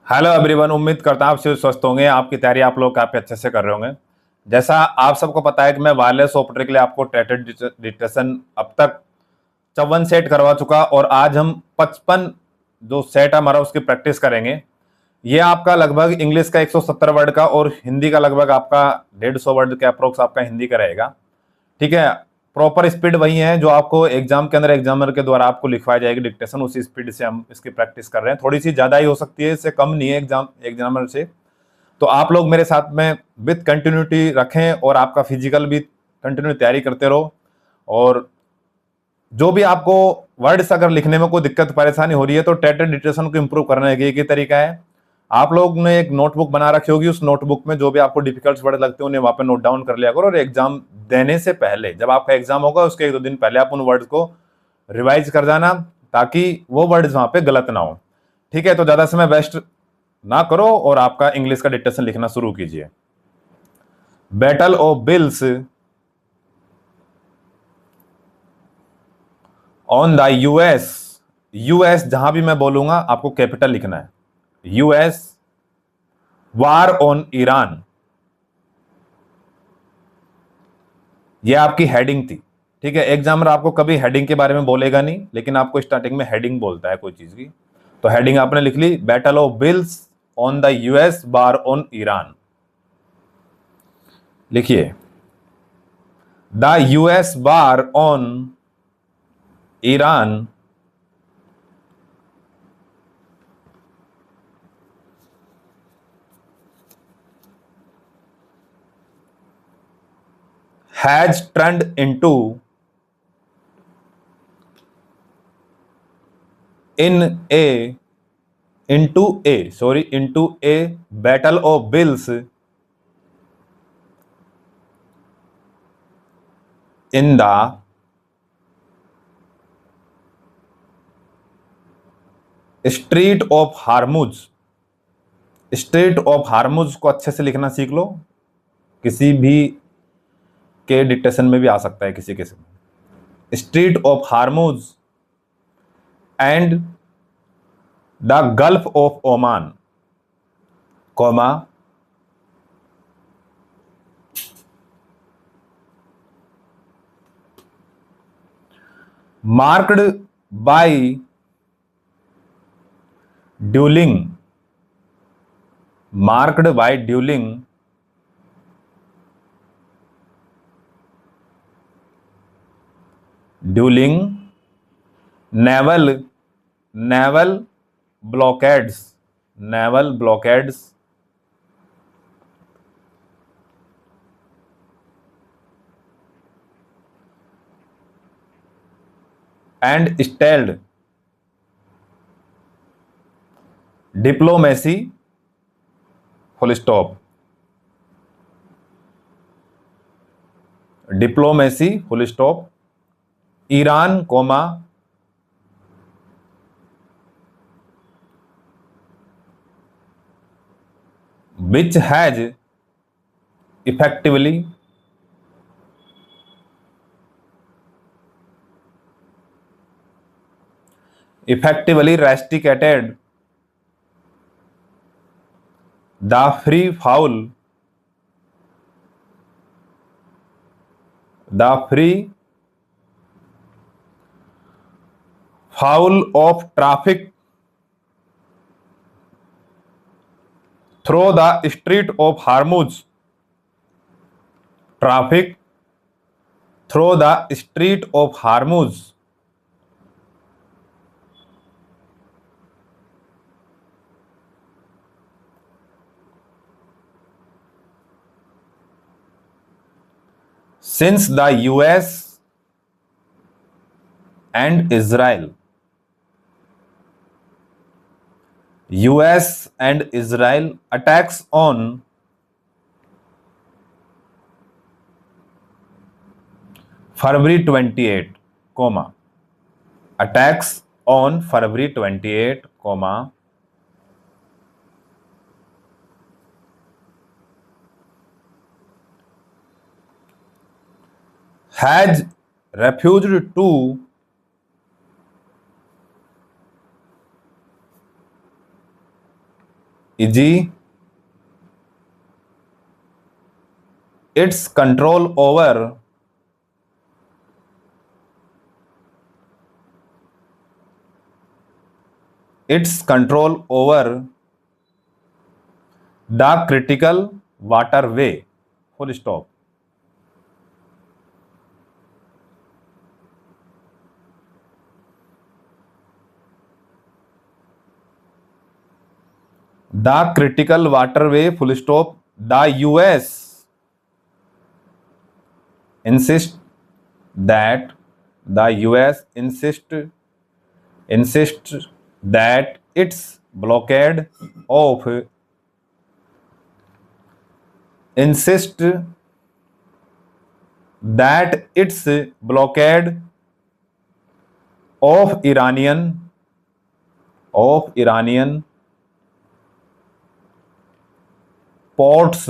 Hello everyone, उम्मीद करता हूं आप सभी स्वस्थ होंगे। आपकी तैयारी आप लोग काफी अच्छे से कर रहे होंगे। जैसा आप सबको पता है कि मैं वायरलेस ऑपरेटर के लिए आपको टेटेड डिटेक्शन अब तक 54 सेट करवा चुका और आज हम 55 जो सेट हमारा उसकी प्रैक्टिस करेंगे। ये आपका लगभग इंग्लिश का 170 वर्ड का और हिंदी का लगभग आपका 150 वर्ड के अप्रोक्स आपका हिंदी का रहेगा। ठीक है। प्रॉपर स्पीड वही है जो आपको एग्जाम के अंदर एग्जामिनर के द्वारा आपको लिखवाई जाएगी डिक्टेशन, उसी स्पीड से हम इसकी प्रैक्टिस कर रहे हैं। थोड़ी सी ज्यादा ही हो सकती है, इससे कम नहीं है एग्जामिनर से। तो आप लोग मेरे साथ में विथ कंटिन्यूटी रखें और आपका फिजिकल भी कंटिन्यू तैयारी करते रहो। और जो भी आपको वर्ड्स अगर लिखने में कोई दिक्कत परेशानी हो रही है तो टेटेड डिक्टेशन को इंप्रूव करने का एक ही तरीका है। आप लोग ने एक नोटबुक बना रखी होगी, उस नोटबुक में जो भी आपको डिफिकल्ट वर्ड लगते हैं उन्हें वहां पे नोट डाउन कर लिया करो और एग्जाम देने से पहले, जब आपका एग्जाम होगा उसके एक दो दिन पहले आप उन वर्ड्स को रिवाइज कर जाना, ताकि वो वर्ड्स वहां पे गलत ना हो। ठीक है, तो ज्यादा समय वेस्ट ना करो और आपका इंग्लिश का डिक्टेशन लिखना शुरू कीजिए। Battle of wills on the US. US जहां भी मैं बोलूंगा आपको कैपिटल लिखना है। यूएस वार ऑन ईरान, ये आपकी हेडिंग थी। ठीक है, एग्जामिनर आपको कभी हेडिंग के बारे में बोलेगा नहीं, लेकिन आपको स्टार्टिंग में हेडिंग बोलता है कोई चीज की। तो हेडिंग आपने लिख ली, battle of wills on the US war on Iran. लिखिए, the US war on Iran has turned into a battle of wills in the strait of Hormuz. Strait of Hormuz को अच्छे से लिखना सीख लो, किसी भी के डिक्टेशन में भी आ सकता है किसी किसी। Strait of Hormuz and the gulf of Oman, comma, marked by duelling, marked by duelling duelling naval naval blockades, naval blockades and stalled diplomacy, full stop, diplomacy full stop, Iran comma, which has effectively eradicated the free fowl of traffic through the Strait of Hormuz, traffic through the Strait of Hormuz, since the and Israel US and Israel attacks on February 28, comma, attacks on February 28, comma, has refused to easy its control over the critical waterway, full stop. The critical waterway, full stop. The US insists that the US insists that its blockade of insist that its blockade of Iranian ports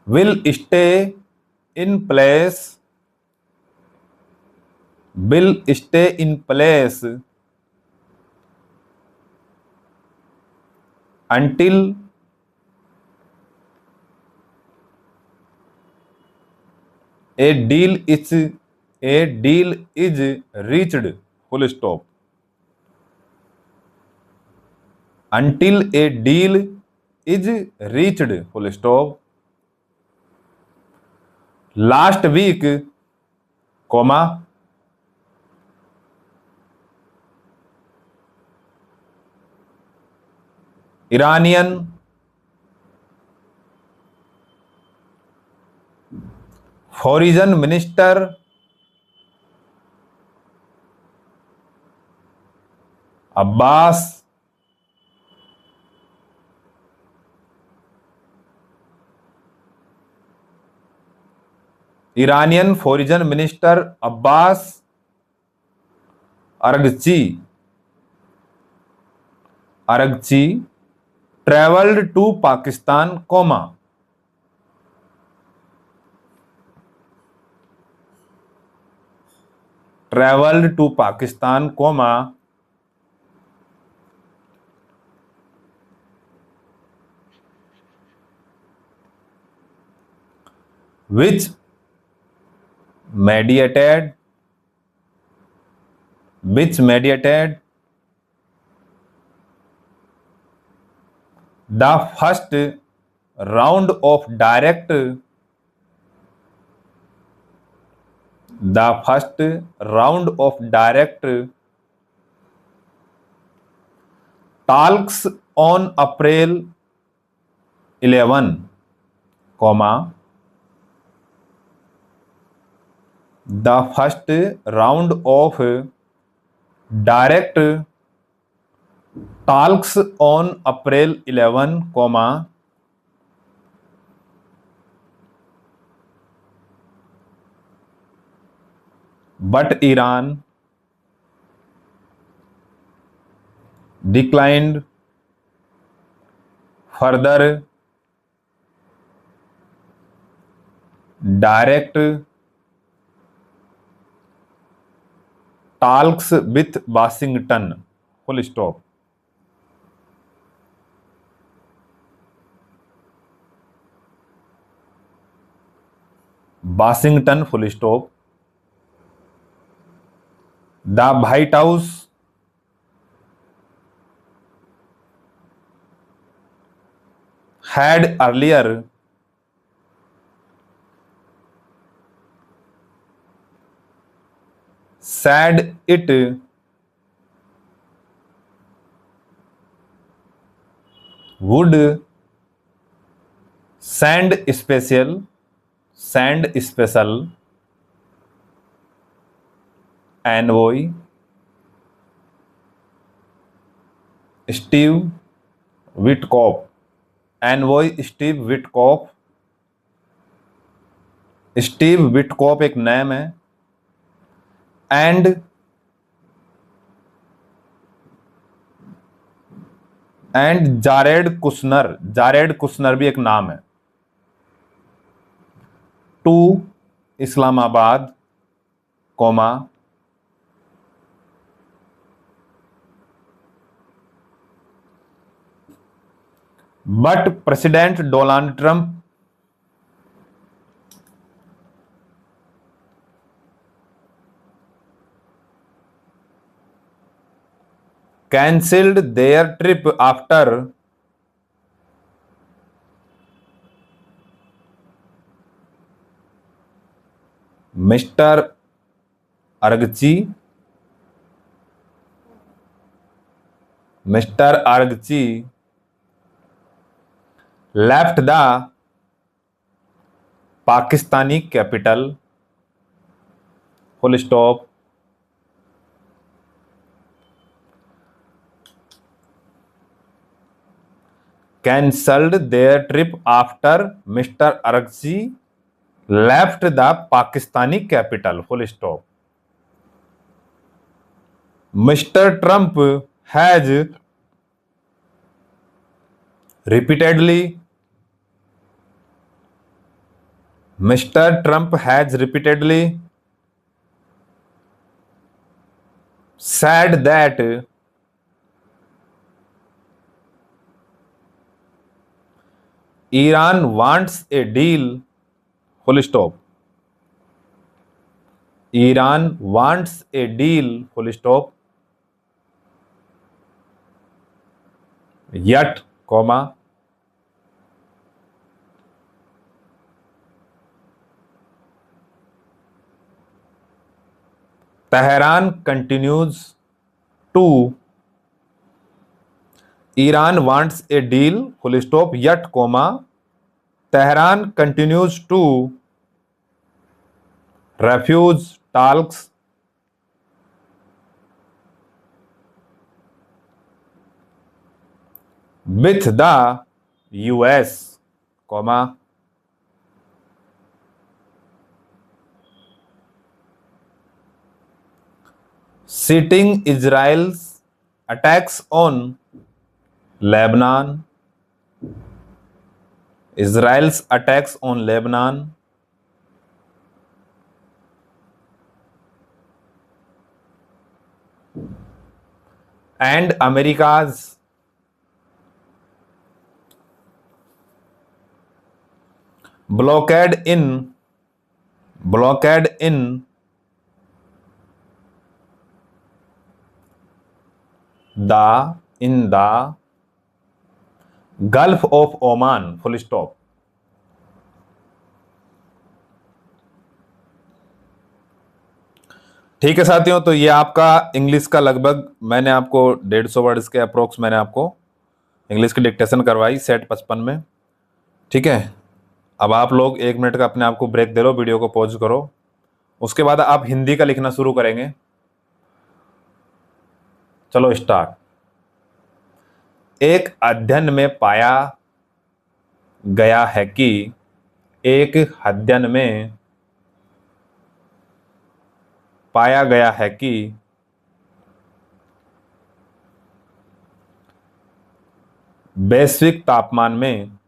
will stay in place until a deal is reached, full stop. Until a deal is reached, full stop. Last week, comma, Iranian foreign minister Abbas Iranian foreign minister Abbas Araghchi traveled to Pakistan, comma, which mediated the first round of direct talks on April 11, comma, the first round of direct talks on April 11, comma, but Iran declined further direct talks with Washington, full stop. Washington, full stop. The White House had earlier said it would send special envoy Steve Witkoff. Steve Witkoff एक नाम है, and Jared Kushner भी एक नाम है, to Islamabad, comma, but president Donald Trump cancelled their trip after Mr. Argci left the Pakistani capital, full stop. Cancelled their trip after Mr. Argci left the Pakistani capital, full stop. Mr. Trump has repeatedly said that Iran wants a deal, full stop. Iran wants a deal, full stop. Yet, comma, Tehran continues to Iran wants a deal, full stop, yet, comma, Tehran continues to refuse talks with the US, comma, citing Israel's attacks on Lebanon, Israel's attacks on Lebanon, and America's blockade in the Gulf of Oman, full stop. ठीक है साथियों, तो ये आपका English का लगभग मैंने आपको 150 वर्ड्स के अप्रोक्स मैंने आपको इंग्लिश की डिक्टेशन करवाई सेट 55 में। ठीक है, अब आप लोग 1 मिनट का अपने आप को ब्रेक दे लो, वीडियो को पॉज करो, उसके बाद आप हिंदी का लिखना शुरू करेंगे। चलो स्टार्ट। एक अध्ययन में पाया गया है कि एक अध्ययन में पाया गया है कि वैश्विक तापमान में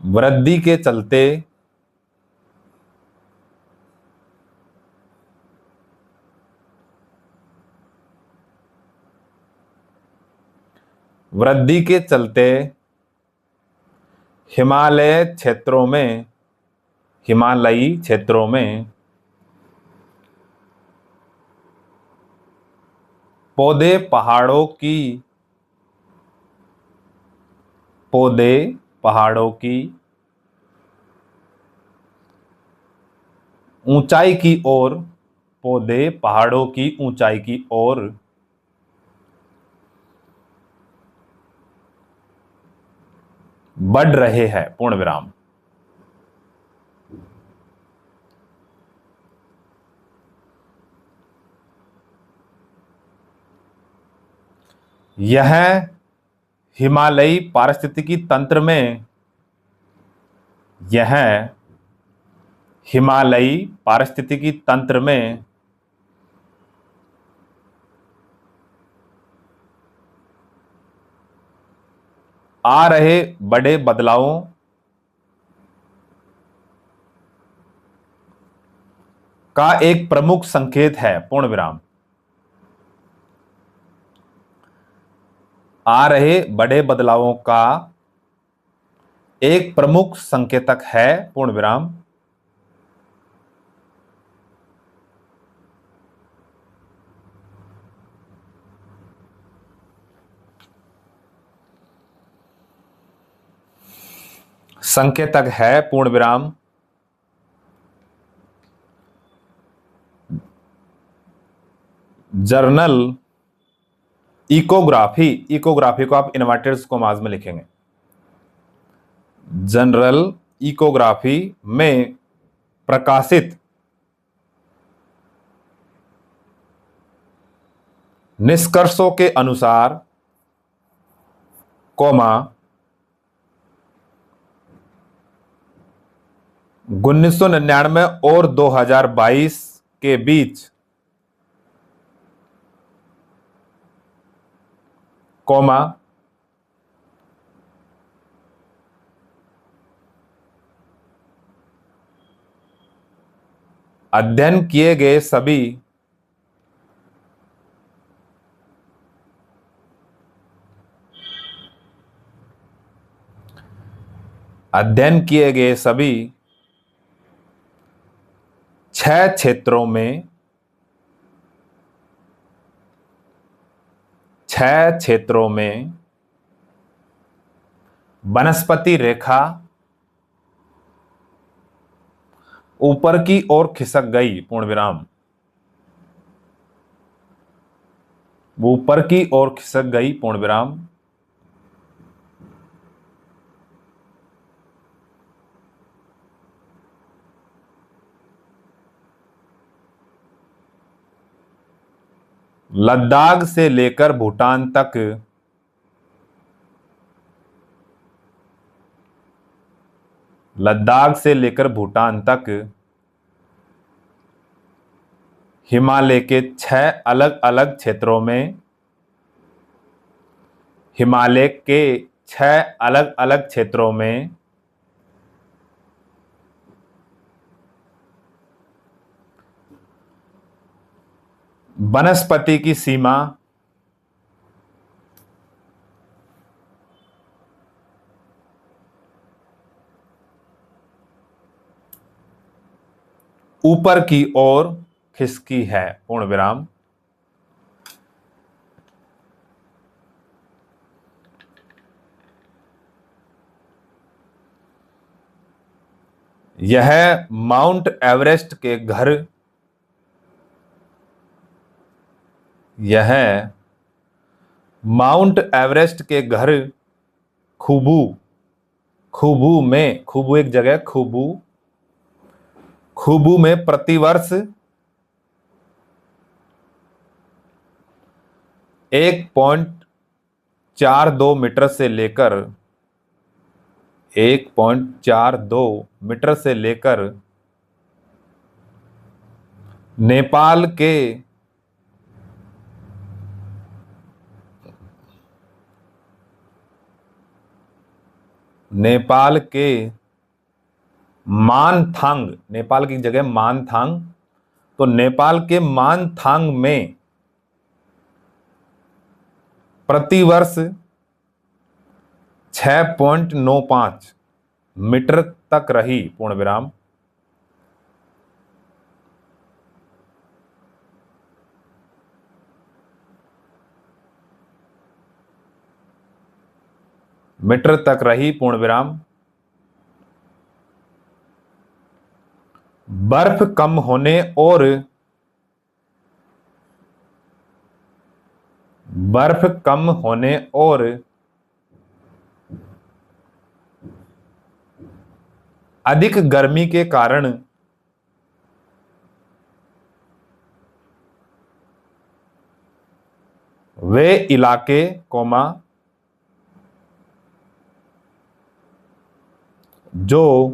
वृद्धि के चलते हिमालयी क्षेत्रों में पौधे पहाड़ों की ऊंचाई की ओर बढ़ रहे हैं, पूर्ण विराम। यह हिमालयी पारिस्थितिकी तंत्र में आ रहे बड़े बदलावों का एक प्रमुख संकेत है, पूर्ण विराम। आ रहे बड़े बदलावों का एक प्रमुख संकेतक है, पूर्ण विराम। संकेतक है, पूर्ण विराम, जर्नल इकोग्राफी। इकोग्राफी को आप इन्वर्टेड कॉमास में लिखेंगे। जनरल इकोग्राफी में प्रकाशित निष्कर्षों के अनुसार, कॉमा 1999 और 2022 के बीच, कॉमा अध्ययन किए गए सभी अध्ययन किए गए सभी 6 क्षेत्रों में, 6 क्षेत्रों में वनस्पति रेखा ऊपर की ओर खिसक गई, पूर्ण विराम। वो ऊपर की ओर खिसक गई, पूर्ण विराम। लद्दाख से लेकर भूटान तक लद्दाख से लेकर भूटान तक हिमालय के 6 अलग अलग क्षेत्रों में, हिमालय के 6 अलग अलग क्षेत्रों में वनस्पति की सीमा ऊपर की ओर खिसकी है, पूर्ण विराम। यह माउंट एवरेस्ट के घर यह माउंट एवरेस्ट के घर खुबू खुबू में, खुबू एक जगह, खुबू में प्रतिवर्ष 1.42 मीटर से लेकर 1.42 मीटर से लेकर नेपाल के मानथांग, नेपाल की जगह मानथांग, तो नेपाल के मानथांग में प्रतिवर्ष 6.95 मीटर तक रही, पूर्ण विराम। मीटर तक रही, पूर्ण विराम। बर्फ कम होने और अधिक गर्मी के कारण वे इलाके, जो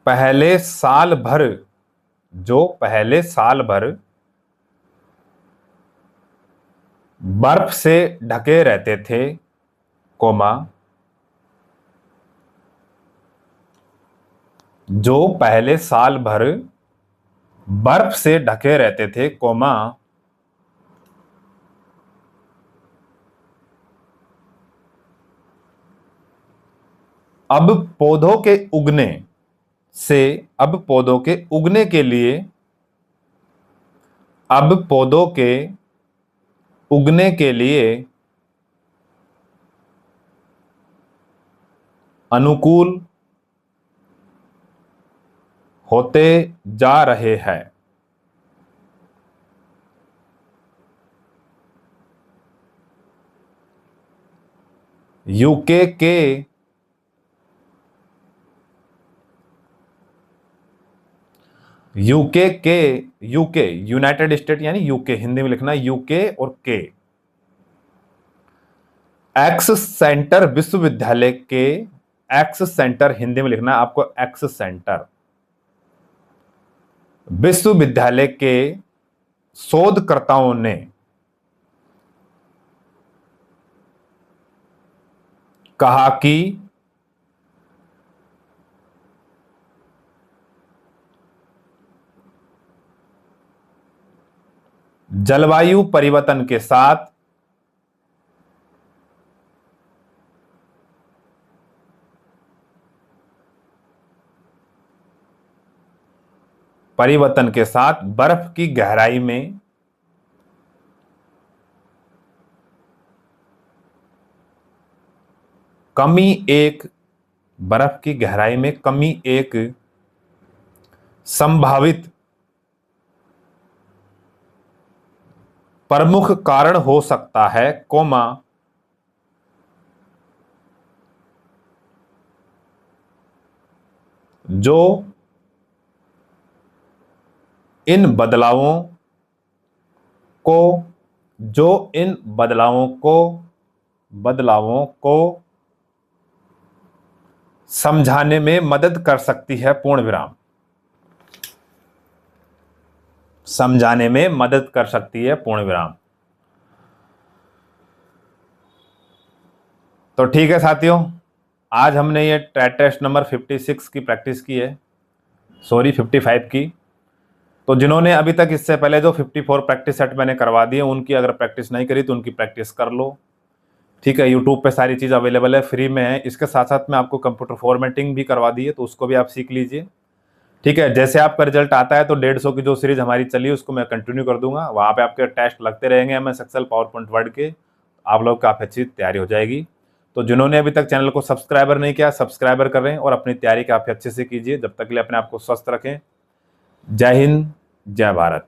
पहले साल भर बर्फ से ढके रहते थे, जो पहले साल भर बर्फ से ढके रहते थे, कोमा अब पौधों के उगने से, अब पौधों के उगने के लिए, अब पौधों के उगने के लिए अनुकूल होते जा रहे हैं। यूके के यूके यूनाइटेड स्टेट यानी यूके, हिंदी में लिखना यूके और के। एक्स सेंटर विश्वविद्यालय के, एक्स सेंटर हिंदी में लिखना आपको, एक्स सेंटर विश्वविद्यालय के शोधकर्ताओं ने कहा कि जलवायु परिवर्तन के साथ बर्फ की गहराई में कमी एक संभावित प्रमुख कारण हो सकता है, कोमा जो इन बदलावों को समझाने में मदद कर सकती है, पूर्ण विराम, समझाने में मदद कर सकती है, पूर्ण विराम। तो ठीक है साथियों, आज हमने ये टेस्ट नंबर 56 की प्रैक्टिस की है, सॉरी 55 की। तो जिन्होंने अभी तक इससे पहले जो 54 प्रैक्टिस सेट मैंने करवा दिए, उनकी अगर प्रैक्टिस नहीं करी तो उनकी प्रैक्टिस कर लो, ठीक है। यूट्यूब पे सारी चीज़ अवेलेबल है, फ्री में है। इसके साथ साथ में आपको कंप्यूटर फॉर्मेटिंग भी करवा दी है, तो उसको भी आप सीख लीजिए, ठीक है। जैसे आपका रिजल्ट आता है तो 150 की जो सीरीज हमारी चली उसको मैं कंटिन्यू कर दूंगा, वहाँ पे आपके टेस्ट लगते रहेंगे MS एक्सेल पावरपॉइंट वर्ड के, आप लोग काफ़ी अच्छी तैयारी हो जाएगी। तो जिन्होंने अभी तक चैनल को सब्सक्राइबर नहीं किया, सब्सक्राइबर कर रहे हैं और अपनी तैयारी काफ़ी अच्छे से कीजिए। जब तक के लिए अपने आप को स्वस्थ रखें। जय हिंद, जय भारत।